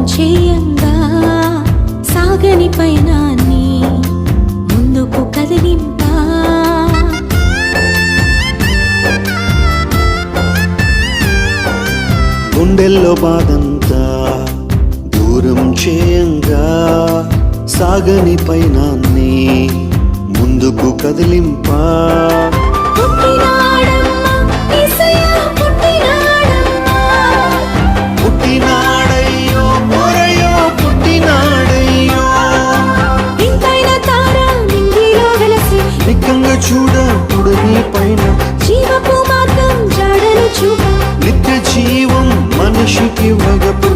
చేయంగా సాగని పయనాన్ని ముందుకు కదిలింపా. గుండెల్లో బాధంతా దూరం చేయంగా సాగని పయనాన్ని ముందుకు కదిలింపా. పుట్టినాడయ్యో మొరయో పుట్టినాడయ్యో, నిక్కంగా చూడప్పుడు నీ పైన జీవపు మార్గం జాడలు చూప, నిత్య జీవం మనిషికి వగపు